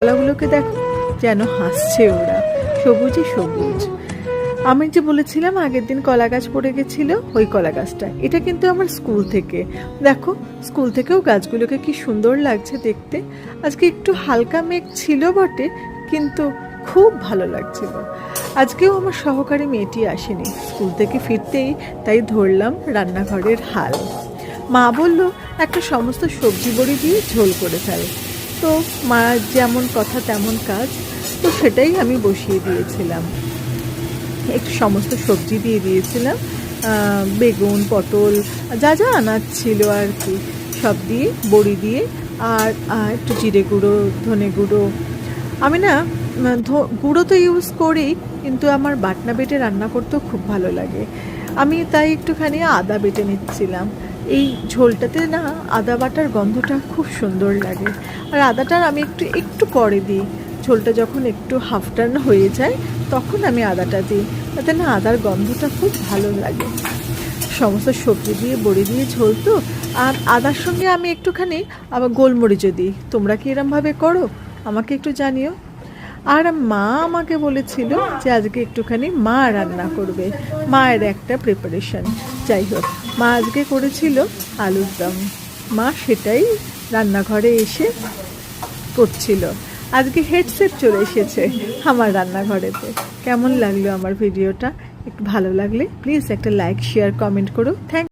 কলাগুলোকে দেখো, যেন হাসছে ওরা, সবুজে সবুজ। আমি যে বলেছিলাম আগের দিন কলা গাছ পড়ে গেছিল, ওই কলা গাছটা। এটা কিন্তু আমার স্কুল থেকে। দেখো, স্কুল থেকেও গাছগুলোকে কি সুন্দর লাগছে দেখতে। আজকে একটু হালকা মেঘ ছিল বটে, কিন্তু খুব ভালো লাগছিল। আজকেও আমার সহকারী মেয়েটি আসেনি স্কুল থেকে ফিরতেই, তাই ধরলাম রান্নাঘরের হাল। মা বলল একটা সমস্ত সবজি বড়ি দিয়ে ঝোল করে ফেল। তো মা যেমন কথা তেমন কাজ, তো সেটাই আমি বসিয়ে দিয়েছিলাম। একটু সমস্ত সবজি দিয়ে দিয়েছিলাম, বেগুন, পটল, যা যা আনাজ ছিল আর কি, সব দিয়ে বড়ি দিয়ে, আর একটু জিরে গুঁড়ো, ধনে গুঁড়ো। আমি না গুঁড়ো তো ইউজ করি, কিন্তু আমার বাটনা বেটে রান্না করতেও খুব ভালো লাগে। আমি তাই একটুখানি আদা বেটে নিচ্ছিলাম। এই ঝোলটাতে না আদা বাটার গন্ধটা খুব সুন্দর লাগে। আর আদাটা আমি একটু একটু পরে দিই, ঝোলটা যখন একটু হাফ টার্ন হয়ে যায় তখন আমি আদাটা দিই, তাতে না আদার গন্ধটা খুব ভালো লাগে। সমস্ত সবজি দিয়ে বড়ি দিয়ে ঝোল তো, আর আদার সঙ্গে আমি একটুখানি আবার গোলমরিচও দিই। তোমরা কি এরমভাবে করো? আমাকে একটু জানিও। আর মা আমাকে বলেছিল যে আজকে একটুখানি মা রান্না করবে, মায়ের একটা প্রিপারেশন। যাই হোক, মা আজকে করেছিল আলুর দম। মা সেটাই রান্নাঘরে এসে করছিল। আজকে হেডসেট চলে এসেছে আমার রান্নাঘরেতে। কেমন লাগলো আমার ভিডিওটা? একটু ভালো লাগলে প্লিজ একটা লাইক, শেয়ার, কমেন্ট করো। থ্যাংক